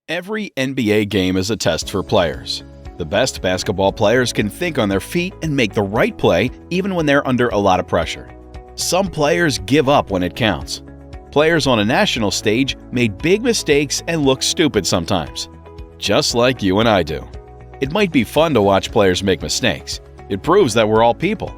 Every NBA game is a test for players. The best basketball players can think on their feet and make the right play even when they're under a lot of pressure. Some players give up when it counts. Players on a national stage made big mistakes and look stupid sometimes, just like you and I do. It might be fun to watch players make mistakes. It proves that we're all people.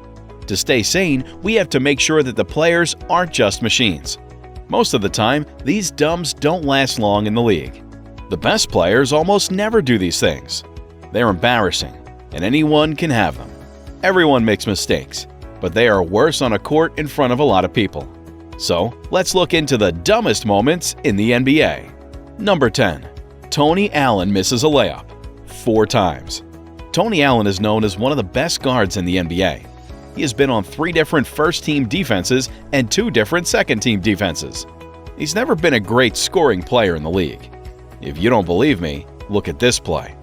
To stay sane, we have to make sure that the players aren't just machines. Most of the time, these dumbs don't last long in the league. The best players almost never do these things. They're embarrassing, and anyone can have them. Everyone makes mistakes, but they are worse on a court in front of a lot of people. So, let's look into the dumbest moments in the NBA. Number 10. Tony Allen misses a layup 4 times. Tony Allen is known as one of the best guards in the NBA. He has been on 3 different first-team defenses and 2 different second-team defenses. He's never been a great scoring player in the league. If you don't believe me, look at this play.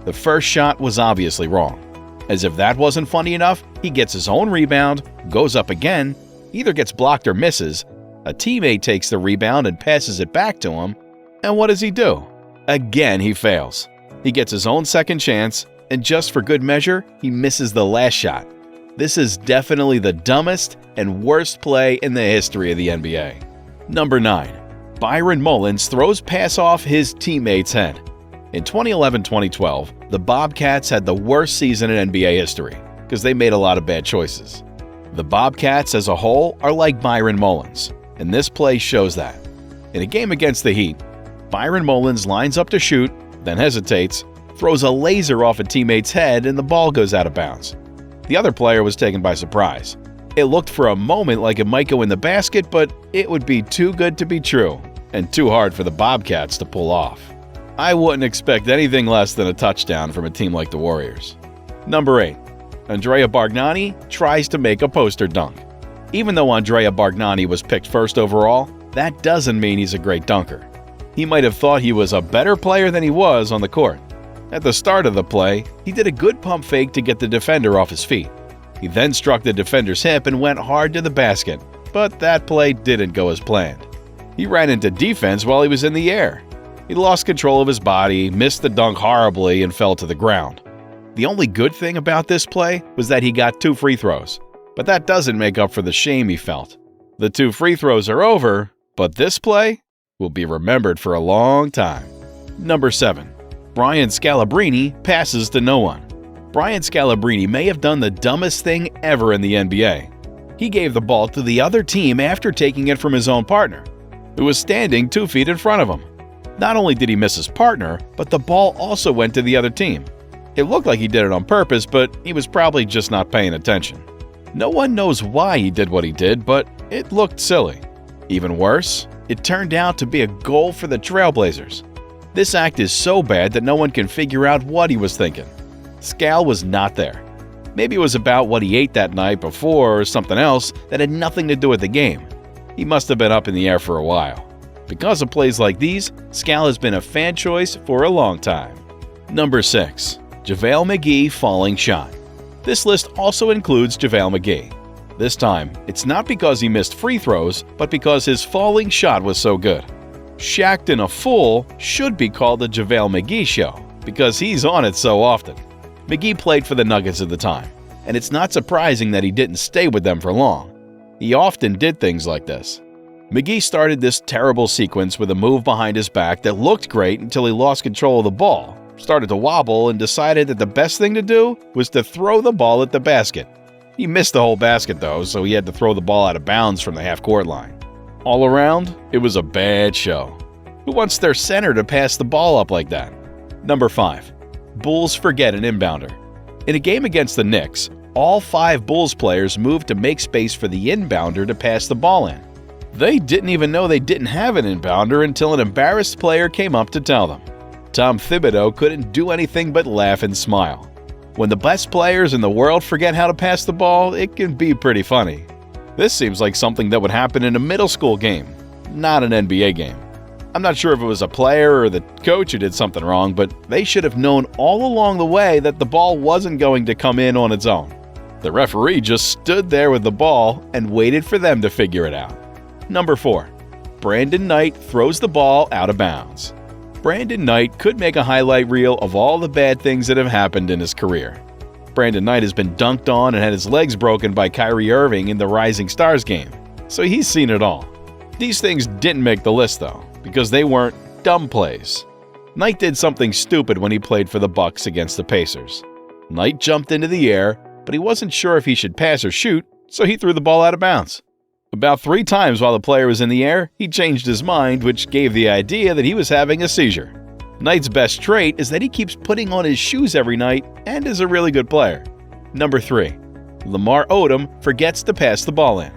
The first shot was obviously wrong. As if that wasn't funny enough, he gets his own rebound, goes up again, either gets blocked or misses. A teammate takes the rebound and passes it back to him, and what does he do? Again, he fails. He gets his own second chance, and just for good measure, he misses the last shot. This is definitely the dumbest and worst play in the history of the NBA. Number 9. Byron Mullins throws pass off his teammate's head. In 2011-2012, the Bobcats had the worst season in NBA history because they made a lot of bad choices. The Bobcats as a whole are like Byron Mullins, and this play shows that. In a game against the Heat, Byron Mullins lines up to shoot, then hesitates, throws a laser off a teammate's head, and the ball goes out of bounds. The other player was taken by surprise. It looked for a moment like it might go in the basket, but it would be too good to be true and too hard for the Bobcats to pull off. I wouldn't expect anything less than a touchdown from a team like the Warriors. Number 8. Andrea Bargnani tries to make a poster dunk. Even though Andrea Bargnani was picked first overall, that doesn't mean he's a great dunker. He might have thought he was a better player than he was on the court. At the start of the play, he did a good pump fake to get the defender off his feet. He then struck the defender's hip and went hard to the basket, but that play didn't go as planned. He ran into defense while he was in the air. He lost control of his body, missed the dunk horribly, and fell to the ground. The only good thing about this play was that he got 2 free throws, but that doesn't make up for the shame he felt. The 2 free throws are over, but this play will be remembered for a long time. Number 7. Brian Scalabrine passes to no one. Brian Scalabrine may have done the dumbest thing ever in the NBA. He gave the ball to the other team after taking it from his own partner, who was standing 2 feet in front of him. Not only did he miss his partner, but the ball also went to the other team. It looked like he did it on purpose, but he was probably just not paying attention. No one knows why he did what he did, but it looked silly. Even worse, it turned out to be a goal for the Trailblazers. This act is so bad that no one can figure out what he was thinking. Scal was not there. Maybe it was about what he ate that night before or something else that had nothing to do with the game. He must have been up in the air for a while. Because of plays like these, Scal has been a fan choice for a long time. Number 6. JaVale McGee falling shot. This list also includes JaVale McGee. This time, it's not because he missed free throws, but because his falling shot was so good. Shacked in a Fool should be called the JaVale McGee Show, because he's on it so often. McGee played for the Nuggets at the time, and it's not surprising that he didn't stay with them for long. He often did things like this. McGee started this terrible sequence with a move behind his back that looked great until he lost control of the ball, started to wobble, and decided that the best thing to do was to throw the ball at the basket. He missed the whole basket though, so he had to throw the ball out of bounds from the half-court line. All around, it was a bad show. Who wants their center to pass the ball up like that? Number 5. Bulls forget an inbounder. In a game against the Knicks, all 5 Bulls players moved to make space for the inbounder to pass the ball in. They didn't even know they didn't have an inbounder until an embarrassed player came up to tell them. Tom Thibodeau couldn't do anything but laugh and smile. When the best players in the world forget how to pass the ball, it can be pretty funny. This seems like something that would happen in a middle school game, not an NBA game. I'm not sure if it was a player or the coach who did something wrong, but they should have known all along the way that the ball wasn't going to come in on its own. The referee just stood there with the ball and waited for them to figure it out. Number 4. Brandon Knight throws the ball out of bounds. Brandon Knight could make a highlight reel of all the bad things that have happened in his career. Brandon Knight has been dunked on and had his legs broken by Kyrie Irving in the Rising Stars game, so he's seen it all. These things didn't make the list though, because they weren't dumb plays. Knight did something stupid when he played for the Bucks against the Pacers. Knight jumped into the air, but he wasn't sure if he should pass or shoot, so he threw the ball out of bounds. About 3 times while the player was in the air, he changed his mind, which gave the idea that he was having a seizure. Knight's best trait is that he keeps putting on his shoes every night and is a really good player. Number 3. Lamar Odom forgets to pass the ball in.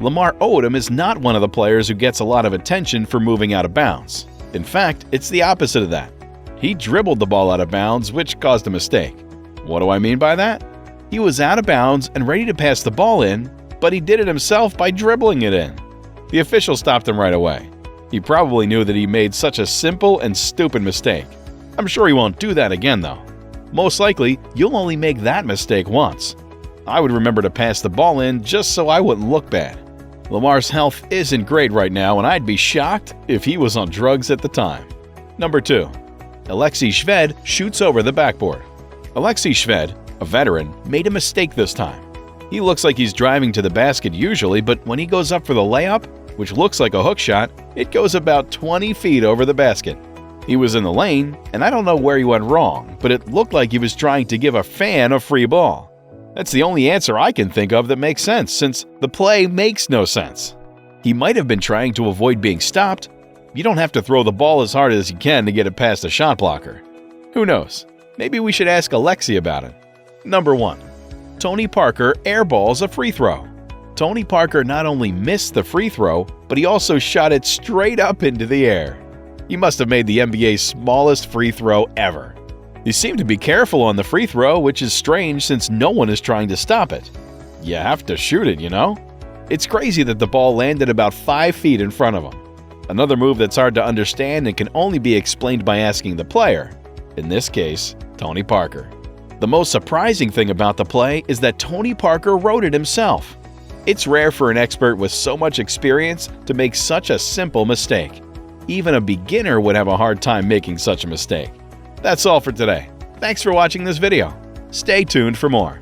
Lamar Odom is not one of the players who gets a lot of attention for moving out of bounds. In fact, it's the opposite of that. He dribbled the ball out of bounds, which caused a mistake. What do I mean by that? He was out of bounds and ready to pass the ball in, but he did it himself by dribbling it in. The official stopped him right away. He probably knew that he made such a simple and stupid mistake. I'm sure he won't do that again though. Most likely, you'll only make that mistake once. I would remember to pass the ball in just so I wouldn't look bad. Lamar's health isn't great right now, and I'd be shocked if he was on drugs at the time. Number 2. Alexei Shved shoots over the backboard. Alexei Shved, a veteran, made a mistake this time. He looks like he's driving to the basket usually, but when he goes up for the layup, which looks like a hook shot, it goes about 20 feet over the basket. He was in the lane, and I don't know where he went wrong, but it looked like he was trying to give a fan a free ball. That's the only answer I can think of that makes sense, since the play makes no sense. He might have been trying to avoid being stopped. You don't have to throw the ball as hard as you can to get it past a shot blocker. Who knows? Maybe we should ask Alexei about it. Number 1. Tony Parker airballs a free throw. Tony Parker not only missed the free throw, but he also shot it straight up into the air. He must have made the NBA's smallest free throw ever. He seemed to be careful on the free throw, which is strange since no one is trying to stop it. You have to shoot it, you know? It's crazy that the ball landed about 5 feet in front of him. Another move that's hard to understand and can only be explained by asking the player. In this case, Tony Parker. The most surprising thing about the play is that Tony Parker wrote it himself. It's rare for an expert with so much experience to make such a simple mistake. Even a beginner would have a hard time making such a mistake. That's all for today. Thanks for watching this video. Stay tuned for more.